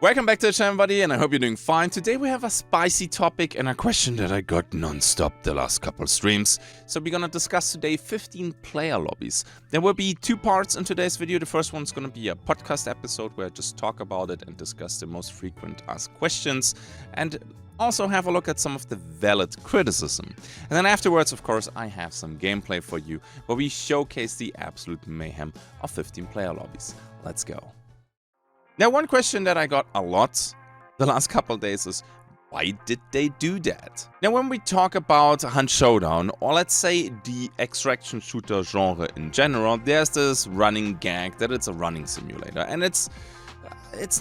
Welcome back to the channel, buddy, and I hope you're doing fine. Today we have a spicy topic and a question that I got non-stop the last couple streams. So we're gonna discuss today 15 player lobbies. There will be two parts in today's video. The first one's gonna be a podcast episode where I just talk about it and discuss the most frequent asked questions and also have a look at some of the valid criticism. And then afterwards, of course, I have some gameplay for you where we showcase the absolute mayhem of 15 player lobbies. Let's go. Now, one question that I got a lot the last couple of days is, why did they do that? Now, when we talk about Hunt Showdown, or let's say the extraction shooter genre in general, there's this running gag that it's a running simulator. And it's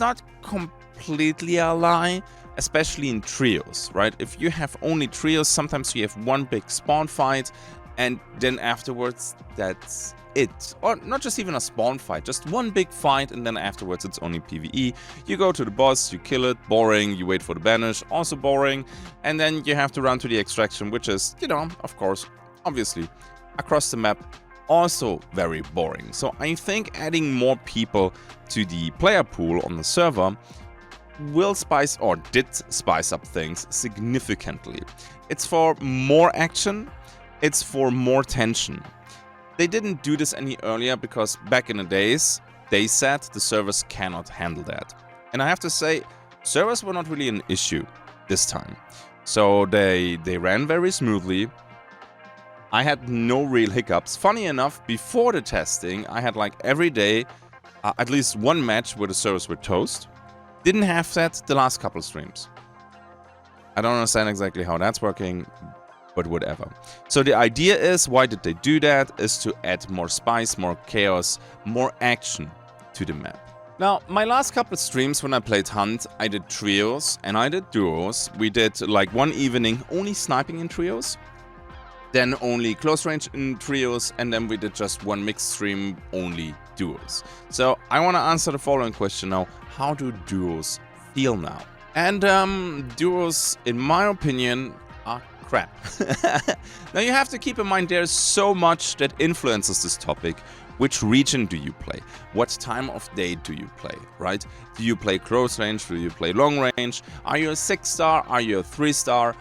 not completely a lie, especially in trios, right? If you have only trios, sometimes you have one big spawn fight, and then afterwards, that's it. Or not just even a spawn fight, just one big fight, and then afterwards it's only PvE. You go to the boss, you kill it, boring, you wait for the banish, also boring, and then you have to run to the extraction, which is, you know, of course, obviously, across the map, also very boring. So I think adding more people to the player pool on the server will spice, or did spice up things significantly. It's for more action, it's for more tension. They didn't do this any earlier because back in the days, they said the servers cannot handle that. And I have to say, servers were not really an issue this time. So they ran very smoothly. I had no real hiccups. Funny enough, before the testing, I had like every day at least one match where the servers were toast. Didn't have that the last couple streams. I don't understand exactly how that's working, but whatever. So the idea is, why did they do that, is to add more spice, more chaos, more action to the map. Now, my last couple of streams when I played Hunt, I did trios and I did duos. We did like one evening only sniping in trios, then only close range in trios, and then we did just one mixed stream, only duos. So I want to answer the following question now. How do duos feel now? And duos, in my opinion, are crap. Now you have to keep in mind there's so much that influences this topic. Which region do you play? What time of day do you play, right? Do you play close range? Do you play long range? Are you a 6-star? Are you a 3-star?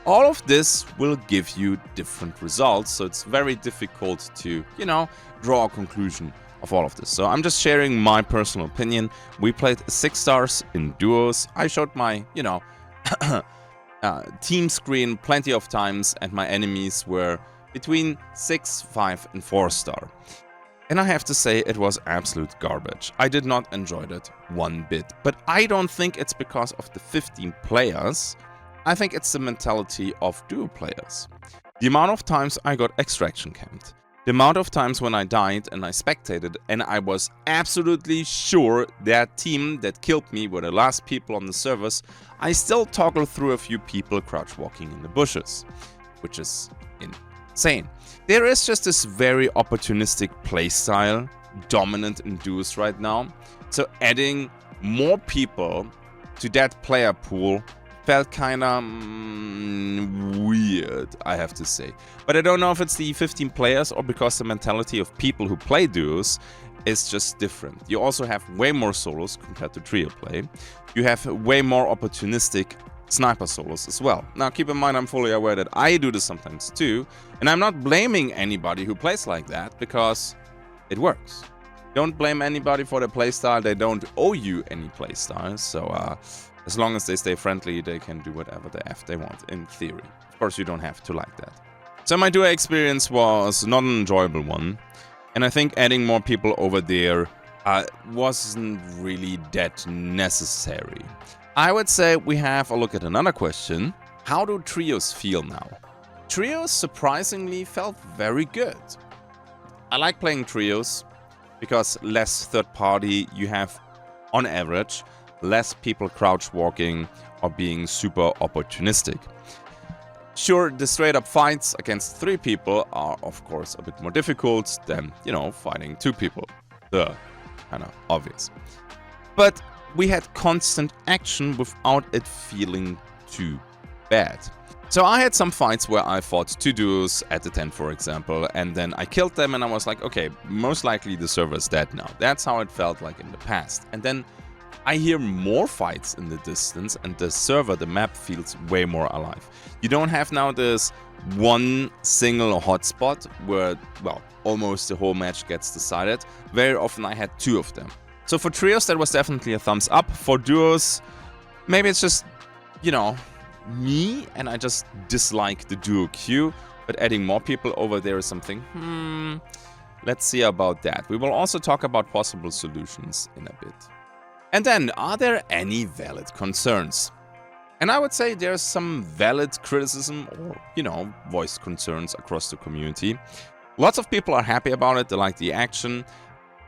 All of this will give you different results, so it's very difficult to, you know, draw a conclusion of all of this. So I'm just sharing my personal opinion. We played 6 stars in duos. I showed my, you know, team screen plenty of times, and my enemies were between 6, 5 and 4-star. And I have to say, it was absolute garbage. I did not enjoy it one bit. But I don't think it's because of the 15 players. I think it's the mentality of duo players. The amount of times I got extraction camped. The amount of times when I died and I spectated and I was absolutely sure that team that killed me were the last people on the servers, I still toggle through a few people crouch walking in the bushes, which is insane. There is just this very opportunistic playstyle dominant in duos right now, so adding more people to that player pool felt kinda weird, I have to say. But I don't know if it's the 15 players or because the mentality of people who play duos is just different. You also have way more solos compared to trio play. You have way more opportunistic sniper solos as well. Now keep in mind, I'm fully aware that I do this sometimes too, and I'm not blaming anybody who plays like that because it works. Don't blame anybody for their playstyle. They don't owe you any playstyle, so as long as they stay friendly, they can do whatever the F they want, in theory. Of course, you don't have to like that. So my duo experience was not an enjoyable one, and I think adding more people over there wasn't really that necessary. I would say we have a look at another question. How do trios feel now? Trios surprisingly felt very good. I like playing trios because less third party, you have, on average, less people crouch walking or being super opportunistic. Sure, the straight up fights against 3 people are of course a bit more difficult than, you know, fighting 2 people. Kinda obvious. But we had constant action without it feeling too bad. So I had some fights where I fought 2 duos at the 10, for example, and then I killed them and I was like, okay, most likely the server is dead now. That's how it felt like in the past. And then I hear more fights in the distance, and the server, the map, feels way more alive. You don't have now this one single hotspot where, well, almost the whole match gets decided. Very often I had 2 of them. So for trios, that was definitely a thumbs up. For duos, maybe it's just, you know, me, and I just dislike the duo queue. But adding more people over there is something, let's see about that. We will also talk about possible solutions in a bit. And then, are there any valid concerns? And I would say there's some valid criticism or, you know, voiced concerns across the community. Lots of people are happy about it, they like the action.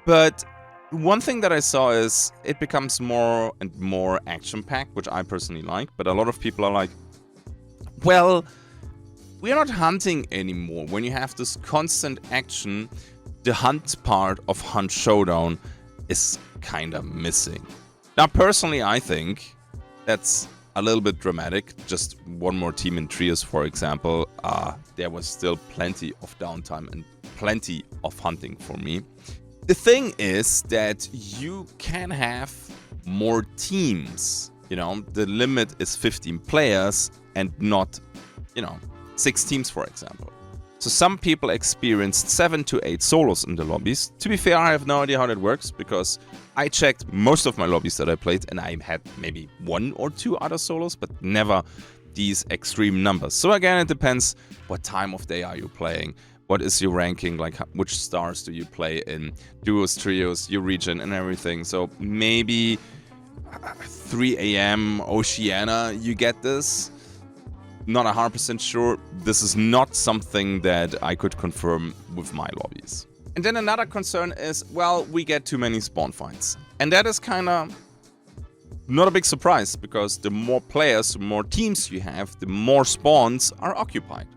But one thing that I saw is it becomes more and more action-packed, which I personally like. But a lot of people are like, well, we're not hunting anymore. When you have this constant action, the hunt part of Hunt Showdown is kind of missing. Now, personally, I think that's a little bit dramatic. Just one more team in trios, for example. There was still plenty of downtime and plenty of hunting for me. The thing is that you can have more teams. You know, the limit is 15 players and not, you know, 6 teams, for example. So some people experienced 7 to 8 solos in the lobbies. To be fair, I have no idea how that works, because I checked most of my lobbies that I played and I had maybe 1 or 2 other solos, but never these extreme numbers. So again, it depends what time of day are you playing, what is your ranking, like which stars do you play in, duos, trios, your region and everything. So maybe 3 AM Oceania you get this. Not 100% sure. This is not something that I could confirm with my lobbies. And then another concern is, well, we get too many spawn fights. And that is kind of not a big surprise, because the more players, the more teams you have, the more spawns are occupied.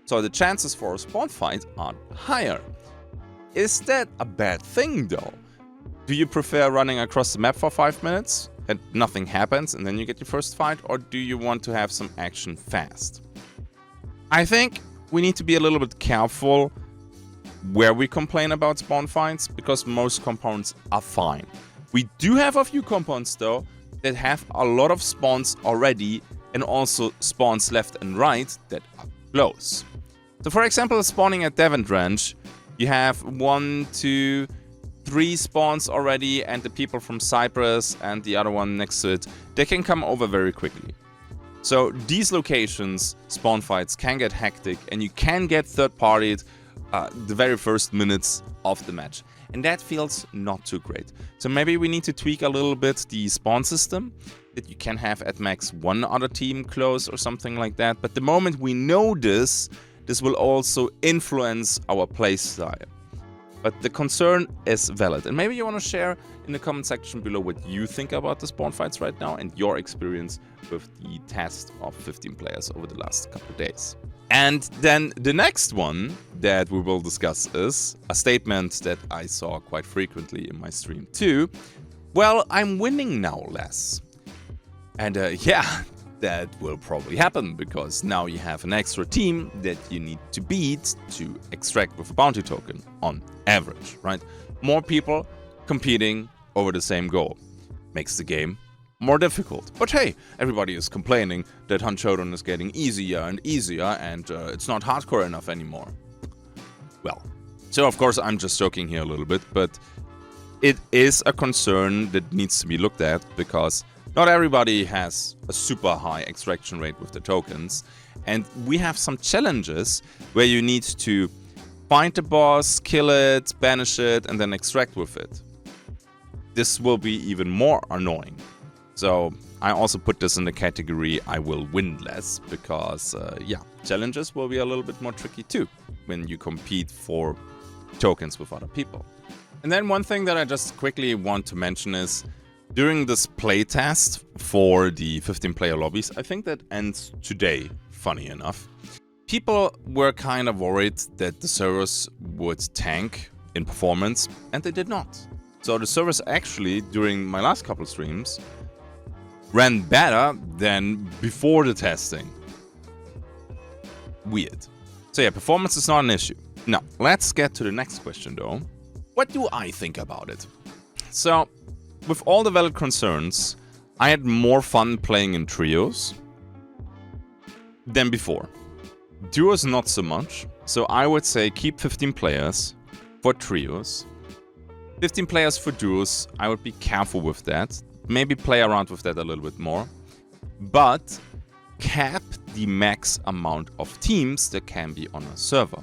So the chances for a spawn fight are higher. Is that a bad thing though? Do you prefer running across the map for 5 minutes? And nothing happens and then you get your first fight, or do you want to have some action fast? I think we need to be a little bit careful where we complain about spawn fights, because most compounds are fine. We do have a few compounds though that have a lot of spawns already, and also spawns left and right that are close. So for example, spawning at Devon Ranch, you have 1, 2, 3 spawns already, and the people from Cyprus and the other one next to it, they can come over very quickly. So these locations, spawn fights can get hectic, and you can get third-partied the very first minutes of the match. And that feels not too great. So maybe we need to tweak a little bit the spawn system, that you can have at max 1 other team close or something like that. But the moment we know this will also influence our playstyle. But the concern is valid. And maybe you want to share in the comment section below what you think about the spawn fights right now and your experience with the test of 15 players over the last couple of days. And then the next one that we will discuss is a statement that I saw quite frequently in my stream too. Well, I'm winning now less. And yeah, that will probably happen, because now you have an extra team that you need to beat to extract with a bounty token on average, right? More people competing over the same goal makes the game more difficult. But hey, everybody is complaining that Hunt Showdown is getting easier and easier, and it's not hardcore enough anymore. Well, so of course I'm just joking here a little bit, but it is a concern that needs to be looked at, because not everybody has a super high extraction rate with the tokens, and we have some challenges where you need to find the boss, kill it, banish it, and then extract with it. This will be even more annoying. So I also put this in the category I will win less, because yeah, challenges will be a little bit more tricky too when you compete for tokens with other people. And then one thing that I just quickly want to mention is, during this playtest for the 15-player lobbies, I think that ends today, funny enough, people were kind of worried that the servers would tank in performance, and they did not. So the servers actually, during my last couple streams, ran better than before the testing. Weird. So yeah, performance is not an issue. Now, let's get to the next question though. What do I think about it? So, with all the valid concerns, I had more fun playing in trios than before. Duos not so much, so I would say keep 15 players for trios. 15 players for duos, I would be careful with that. Maybe play around with that a little bit more. But cap the max amount of teams that can be on a server.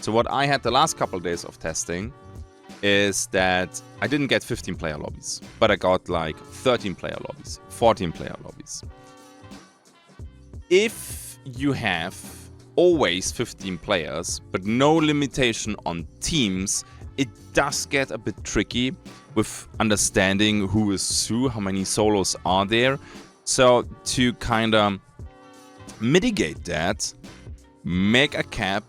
So what I had the last couple days of testing is that I didn't get 15 player lobbies, but I got like 13 player lobbies, 14 player lobbies. If you have always 15 players, but no limitation on teams, it does get a bit tricky with understanding who is who, how many solos are there. So to kind of mitigate that, make a cap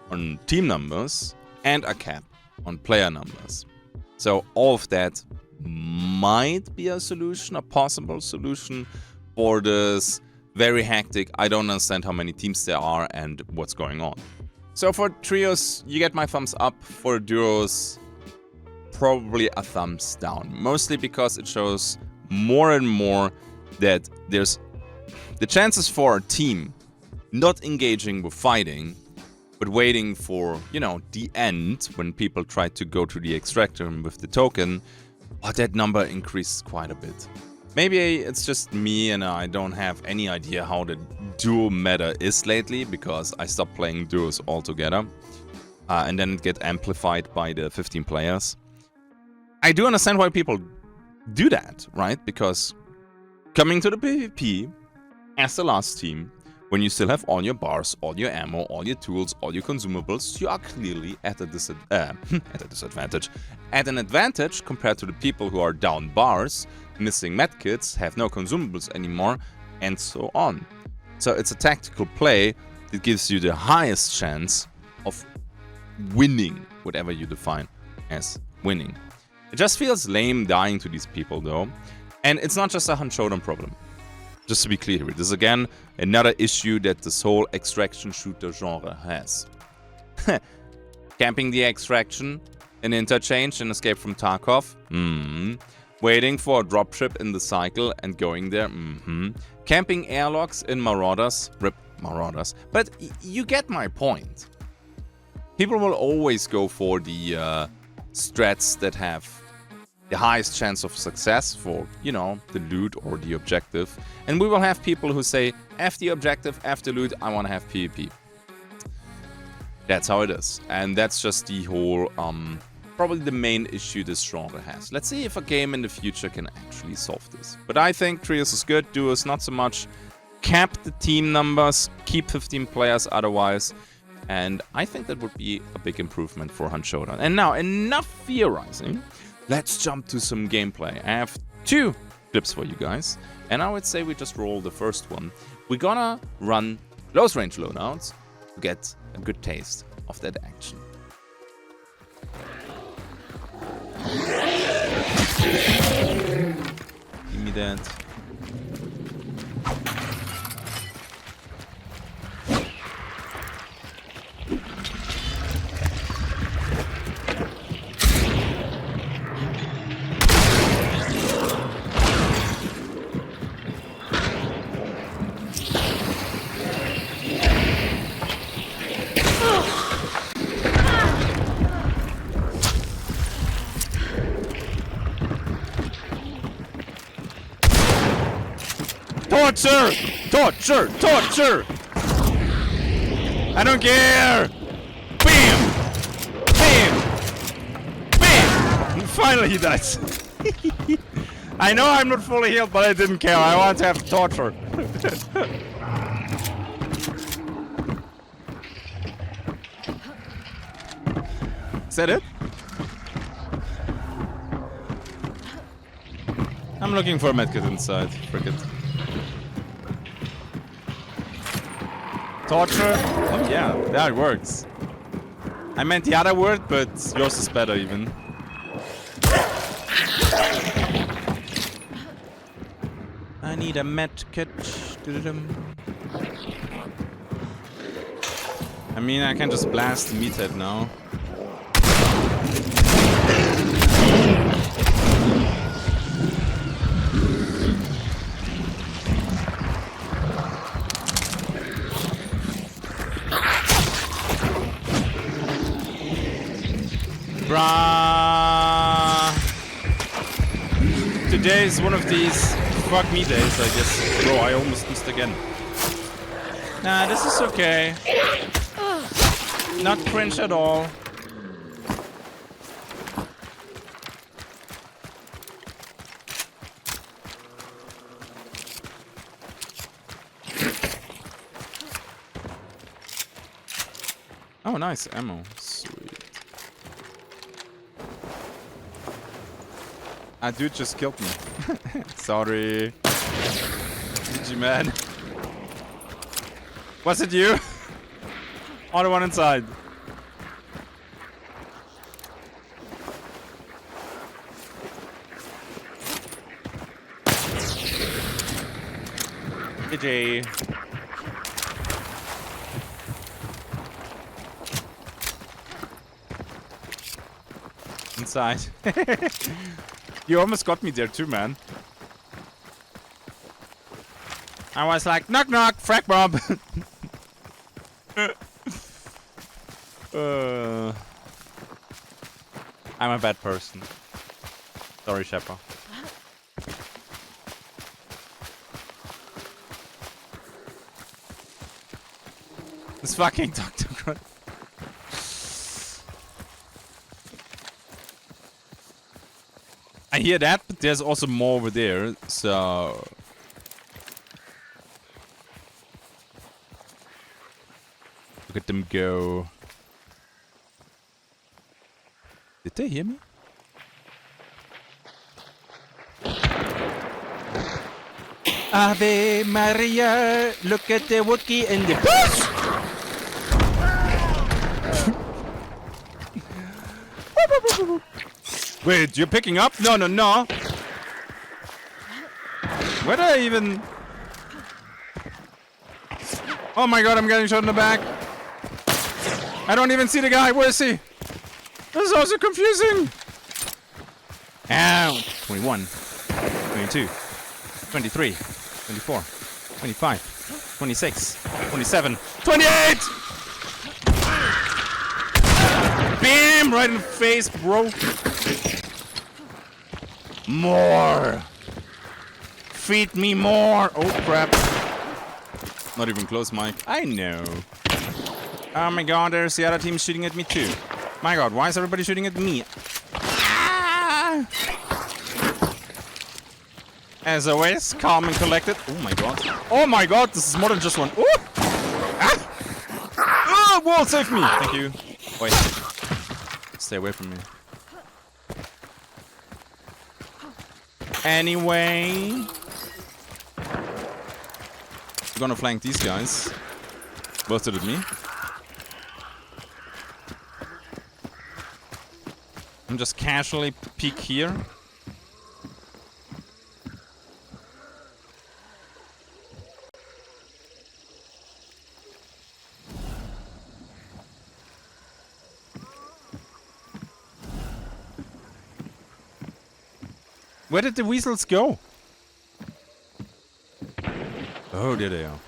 on team numbers and a cap on player numbers. So all of that might be a solution, a possible solution for this very hectic, I don't understand how many teams there are and what's going on. So for trios, you get my thumbs up. For duos, probably a thumbs down. Mostly because it shows more and more that there's the chances for a team not engaging with fighting, but waiting for, you know, the end when people try to go to the extractor with the token, but that number increased quite a bit. Maybe it's just me and I don't have any idea how the duo meta is lately, because I stopped playing duos altogether. And then it gets amplified by the 15 players. I do understand why people do that, right? Because coming to the PvP as the last team, when you still have all your bars, all your ammo, all your tools, all your consumables, you are clearly at a disadvantage. At an advantage compared to the people who are down bars, missing medkits, have no consumables anymore, and so on. So it's a tactical play that gives you the highest chance of winning, whatever you define as winning. It just feels lame dying to these people though. And it's not just a Hunt Showdown problem. Just to be clear here, this is again another issue that this whole extraction shooter genre has. Camping the extraction, an interchange, and escape from Tarkov. Waiting for a dropship in the cycle and going there. Camping airlocks in Marauders. Rip Marauders. But you get my point. People will always go for the strats that have the highest chance of success for, you know, the loot or the objective. And we will have people who say, F the objective, F the loot, I want to have PvP. That's how it is. And that's just the whole, probably the main issue this genre has. Let's see if a game in the future can actually solve this. But I think trios is good, duos not so much. Cap the team numbers, keep 15 players otherwise. And I think that would be a big improvement for Hunt Showdown. And now, enough theorizing. Let's jump to some gameplay. I have 2 clips for you guys, and I would say we just roll the first one. We're gonna run close range loadouts to get a good taste of that action. Give me that. Torture! Torture! Torture! I don't care! Bam! Bam! Bam! Finally he dies. I know I'm not fully healed, but I didn't care. I want to have torture. Is that it? I'm looking for a medkit inside. Frick it. Torture? Oh yeah, that works. I meant the other word, but yours is better even. I need a medkit. I mean, I can just blast the meathead now. Today is one of these fuck me days, I guess. Bro, I almost missed again. Nah, this is okay. Not cringe at all. Oh, nice ammo. Sweet. Ah, dude just killed me. Sorry. GG, man. Was it you? Or the one inside? GG. Inside. You almost got me there too, man. I was like, knock knock, frack bomb. I'm a bad person. Sorry, Shepard. This fucking Dr. Crud. I hear that, but there's also more over there, so... Look at them go. Did they hear me? Ave Maria, look at the Wookiee and the bush! Wait, you're picking up? No, no, no. Where did I even... Oh my god, I'm getting shot in the back. I don't even see the guy. Where is he? This is also confusing. Ow. 21. 22. 23. 24. 25. 26. 27. 28! Bam! Right in the face, bro. More. Feed me more. Oh, crap. Not even close, Mike. I know. Oh my god, there's the other team shooting at me too. My god, why is everybody shooting at me? Ah! As always, calm and collected. Oh my god. Oh my god, this is more than just one. Ooh! Ah! Oh, wall, save me! Thank you. Wait. Stay away from me. Anyway. I'm gonna flank these guys. Both at me. I'm just casually peek here. Where did the weasels go? Oh, there they are.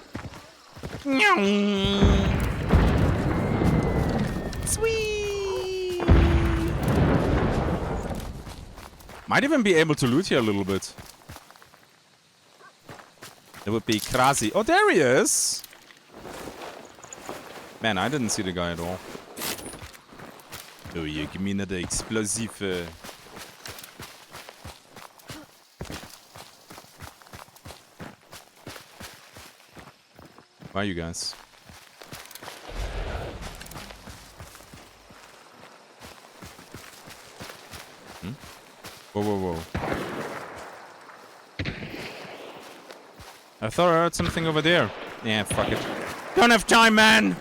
Sweet. Might even be able to loot here a little bit. That would be crazy. Oh, there he is. Man, I didn't see the guy at all. Oh yeah, give me another explosive. Why are you guys? Hmm? Whoa, whoa, whoa. I thought I heard something over there. Yeah, fuck it. Don't have time, man!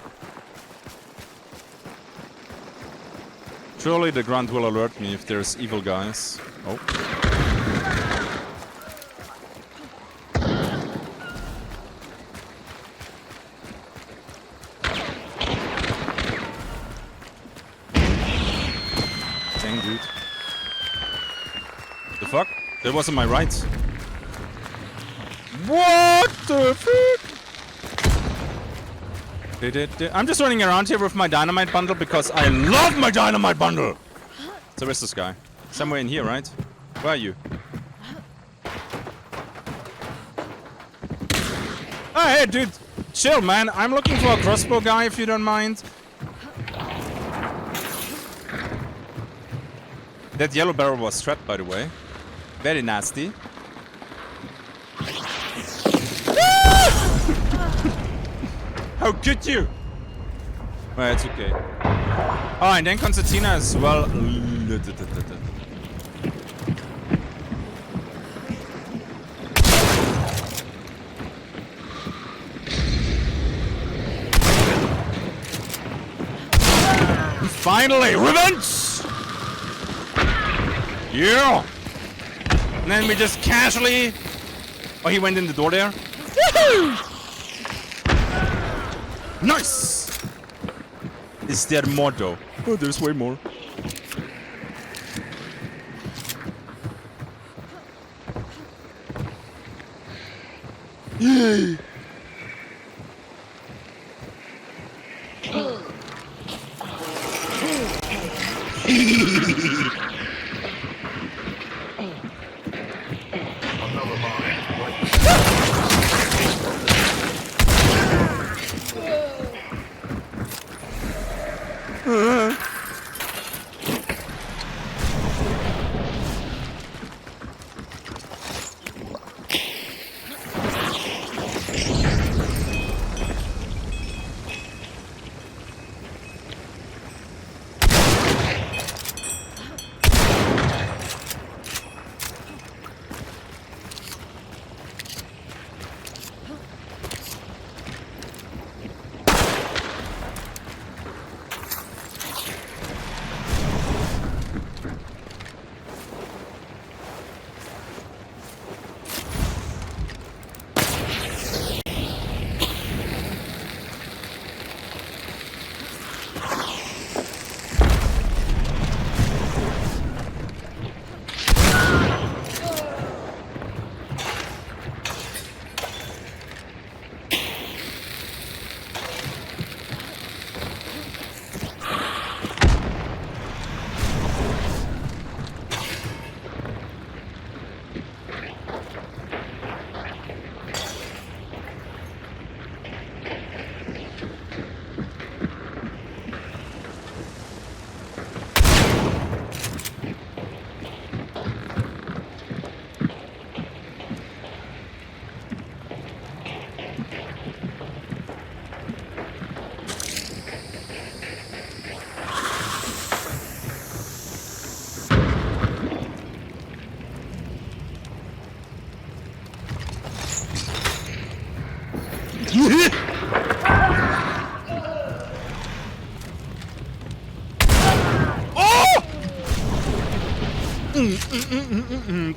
Surely the grunt will alert me if there's evil guys. Oh. Fuck? That was on my right. What the fuck? I'm just running around here with my dynamite bundle because I love my dynamite bundle! So where's this guy? Somewhere in here, right? Where are you? Oh, hey, dude. Chill, man. I'm looking for a crossbow guy, if you don't mind. That yellow barrel was trapped, by the way. Very nasty. How could you? Well, it's okay. Oh, and then Concertina as well. Finally, revenge! Yeah! And then we just casually... Oh, he went in the door there. Nice! Is there more though? Oh, there's way more.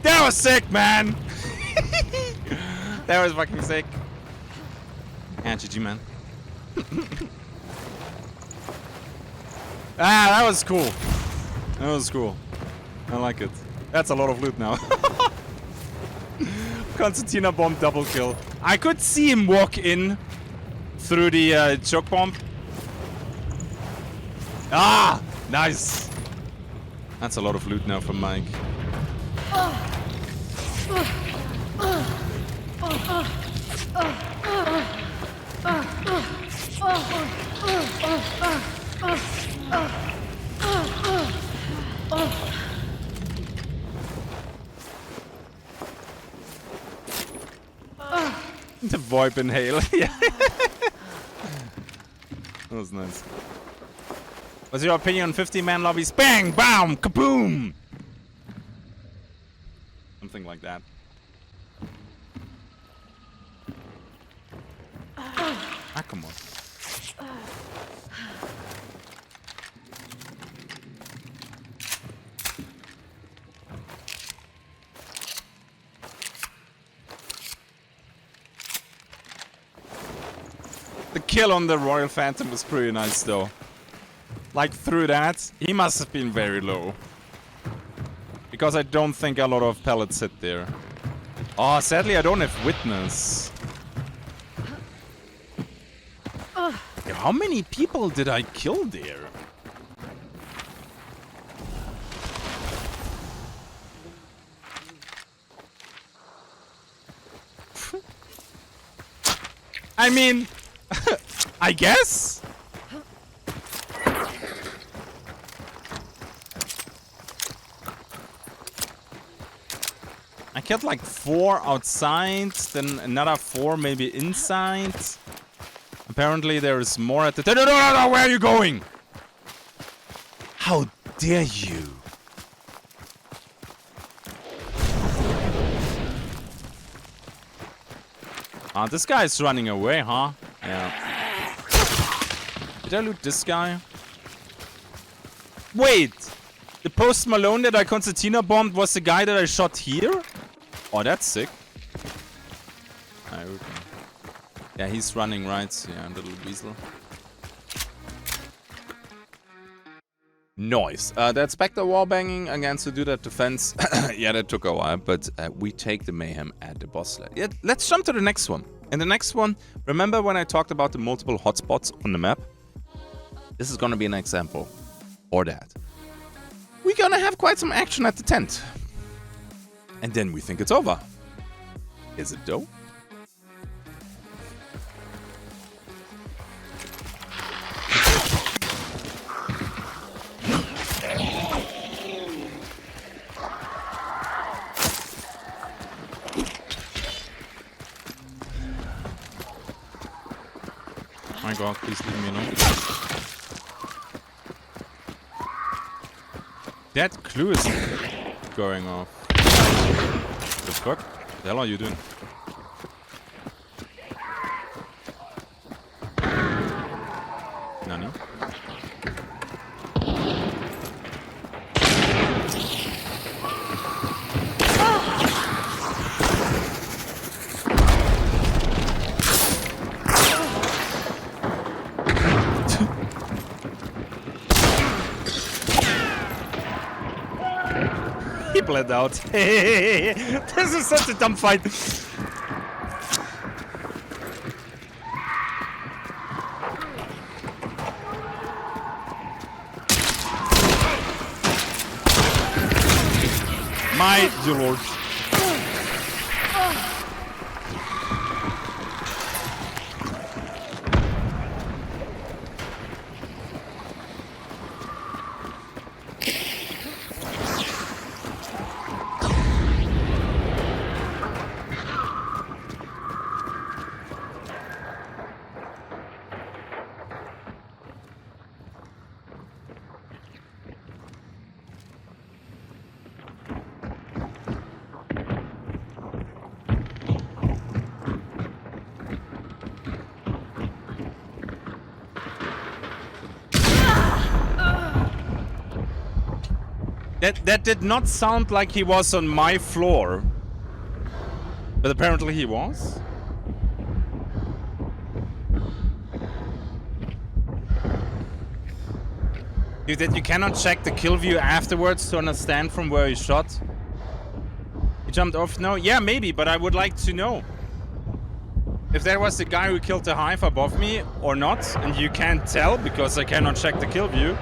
That was sick, man. That was fucking sick. And GG, man. Ah, that was cool. That was cool. I like it. That's a lot of loot now. Constantina bomb double kill. I could see him walk in through the choke bomb. Ah, nice. That's a lot of loot now from Mike. The VoIP inhale. Yeah. That was nice. What's your opinion on 50-man lobbies? Bang! Bam! Kaboom! Something like that. Ah, come on. The kill on the Royal Phantom was pretty nice though. Like through that, he must have been very low. Because I don't think a lot of pellets hit there. Oh, sadly I don't have witness. How many people did I kill there? I mean, I guess. I killed like 4 outside, then another 4 maybe inside. Apparently there is more at the... No, where are you going? How dare you? Ah, this guy is running away, huh? Yeah. Did I loot this guy? Wait! The Post Malone that I Concertina bombed was the guy that I shot here? Oh, that's sick. Yeah, he's running right. Yeah, little weasel. Nice. That Spectre wallbanging against the dude at defense. Yeah, that took a while, but we take the mayhem at the boss level. Yeah, let's jump to the next one. And the next one, remember when I talked about the multiple hotspots on the map? This is gonna be an example. Or that. We're gonna have quite some action at the tent. And then we think it's over. Is it though? My god, please leave me alone. That clue is going off. The fuck? The hell are you doing? Nani? He bled out. This is such a dumb fight. My dear lord. That did not sound like he was on my floor. But apparently he was. Dude, that you cannot check the kill view afterwards to understand from where he shot. He jumped off? No? Yeah, maybe, but I would like to know. If there was the guy who killed the hive above me or not, and you can't tell because I cannot check the kill view.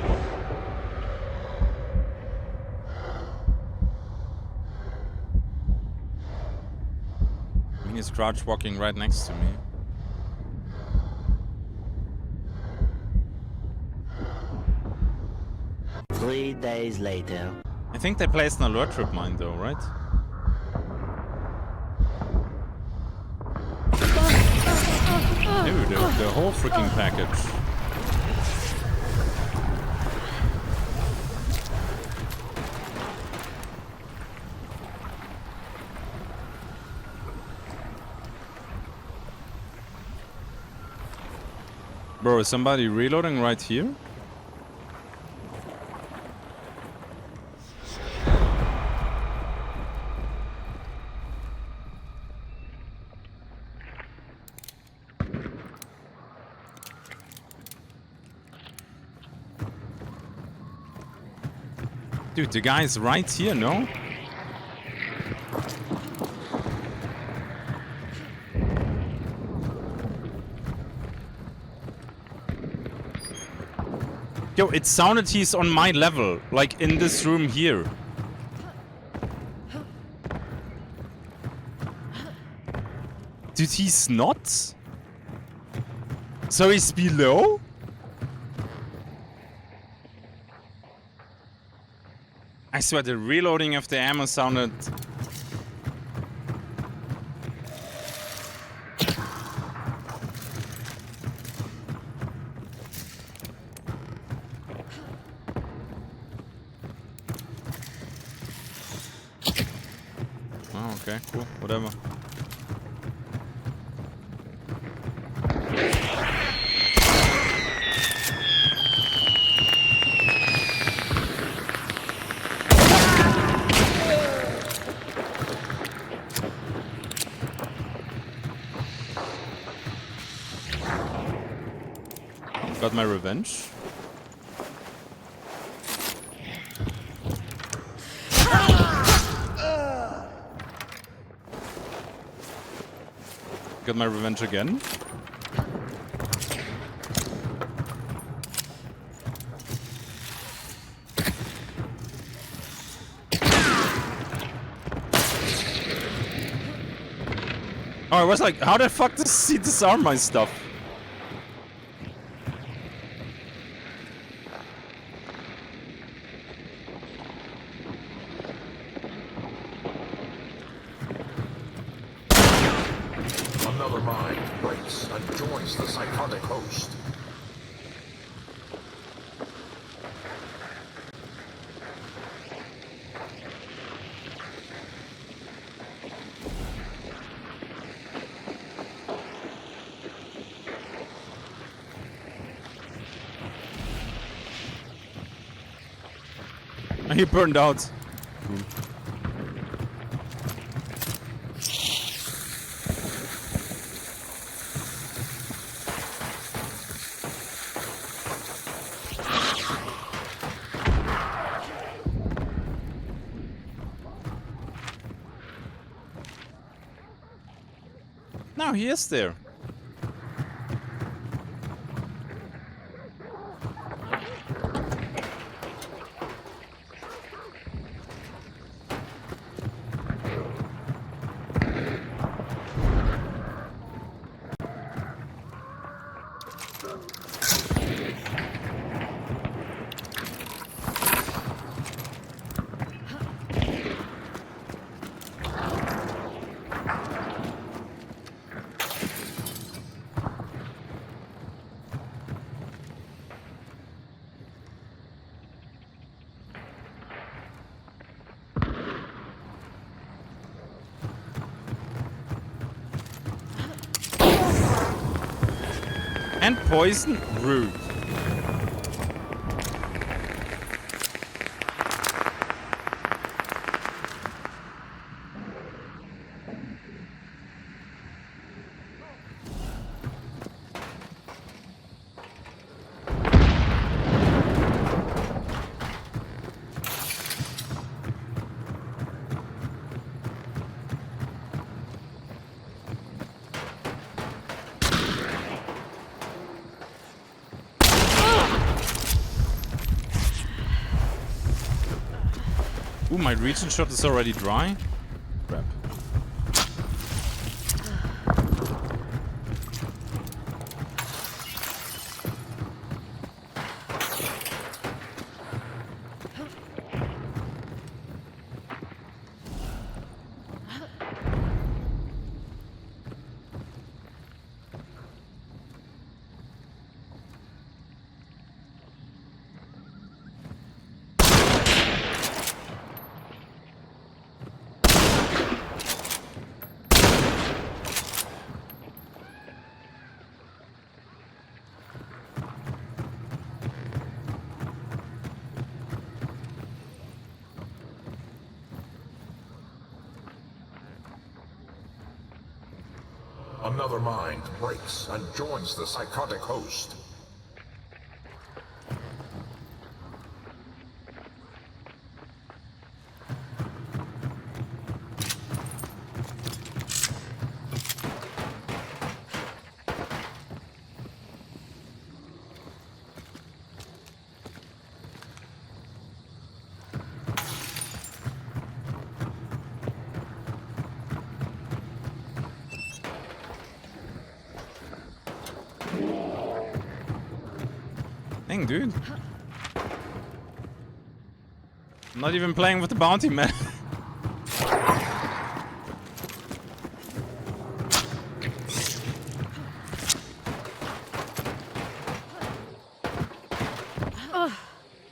He's crouch walking right next to me. Three days later. I think they placed an alert trip mine though, right? Dude, the whole freaking package. Bro, is somebody reloading right here? Dude, the guy's right here, no? Yo, it sounded he's on my level, like in this room here. Dude, he's not? So he's below? I swear the reloading of the ammo sounded... Oh, okay, cool, whatever. Got my revenge. Got my revenge again. Oh, I was like, how the fuck does he disarm my stuff? Another mind breaks and joins the psychotic host. He burned out. Cool. Now he is there. And poison? Rude. Ooh, my region shot is already dry. Crap. Another mind breaks and joins the psychotic host. Dang, dude. I'm not even playing with the bounty, man.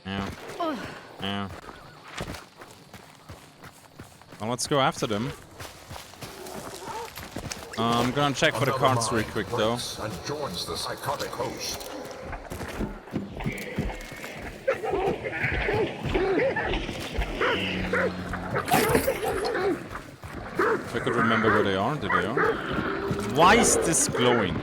Yeah. Yeah. Well, let's go after them. I'm gonna check for the cards real quick, though. And joins the psychotic host. If I could remember where they are, there they are. Why is this glowing?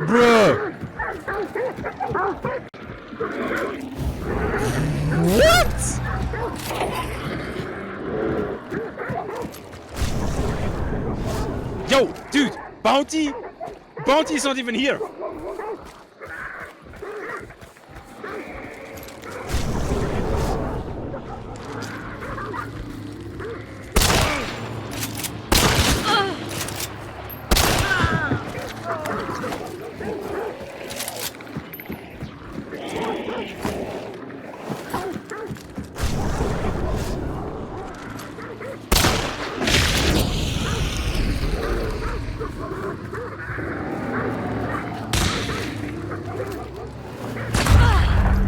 Bruh! What? Yo, dude, bounty? Bounty's not even here.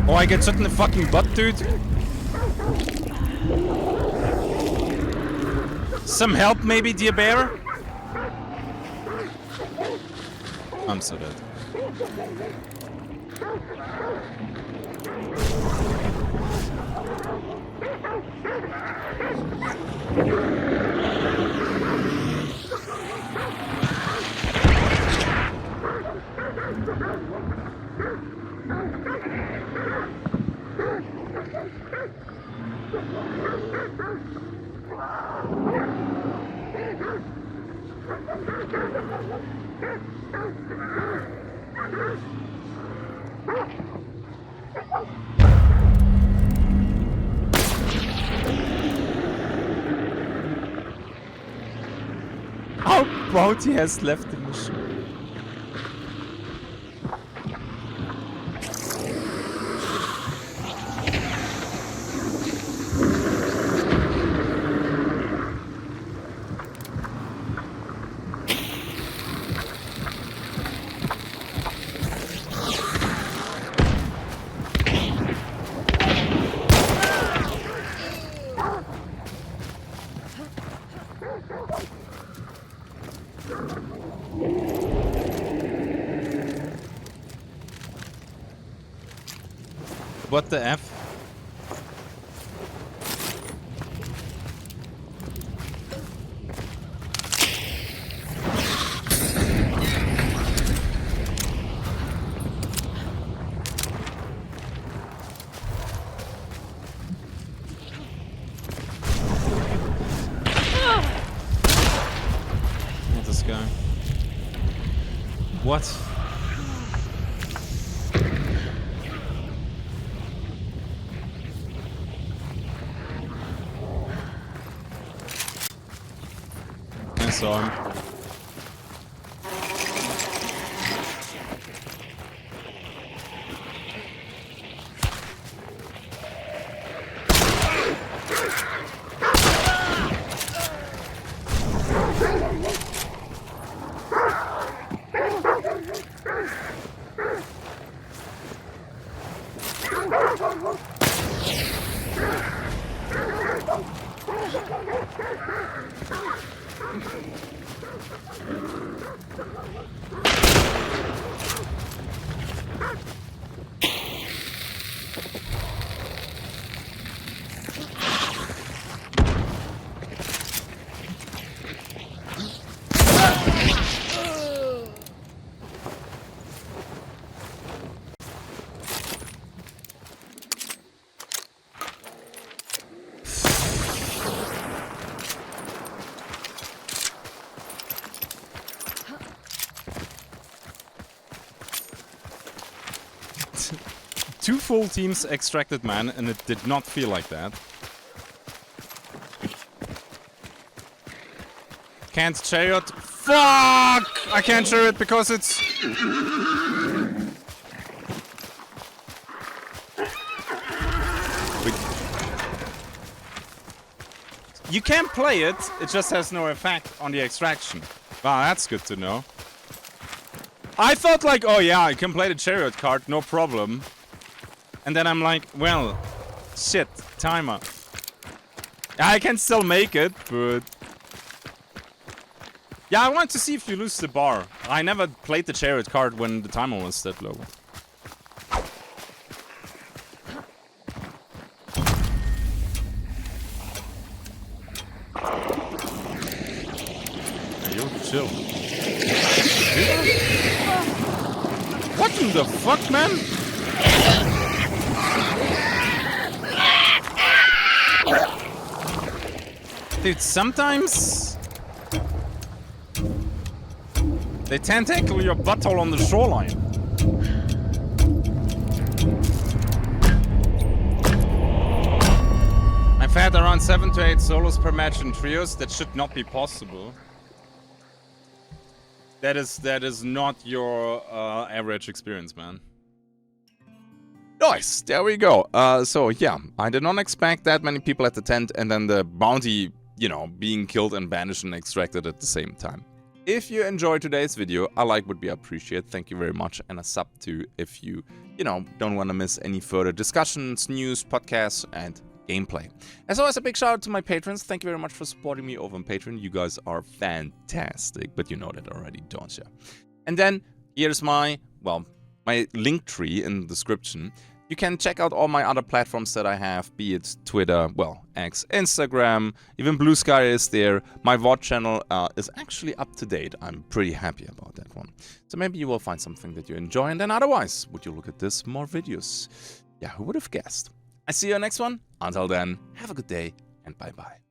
Oh, I get shot in the fucking butt, dude. Some help, maybe, dear bear? I'm so dead. How bounty has left the mission? What the F? Not this guy. What? I saw him. 2 full teams extracted, man, and it did not feel like that. Can't chariot. Fuck! I can't chariot because it's... You can play it, it just has no effect on the extraction. Wow, that's good to know. I thought like, oh yeah, I can play the chariot card, no problem. And then I'm like, well, shit, timer. I can still make it, but... Yeah, I want to see if you lose the bar. I never played the chariot card when the timer was that low. Chill. What in the fuck, man? Dude, sometimes they tentacle your butthole on the shoreline. I've had around 7 to 8 solos per match in trios. That should not be possible. That is not your average experience, man. Nice, there we go. So yeah, I did not expect that many people at the tent and then the bounty, you know, being killed and banished and extracted at the same time. If you enjoyed today's video, a like would be appreciated. Thank you very much. And a sub too if you know, don't want to miss any further discussions, news, podcasts, and gameplay. As always, a big shout out to my patrons. Thank you very much for supporting me over on Patreon. You guys are fantastic, but you know that already, don't you? And then here's my link tree in the description. You can check out all my other platforms that I have, be it Twitter, well, X, Instagram, even Blue Sky is there. My VOD channel is actually up to date. I'm pretty happy about that one. So maybe you will find something that you enjoy, and then otherwise, would you look at this, more videos? Yeah, who would have guessed? I see you next one. Until then, have a good day and bye-bye.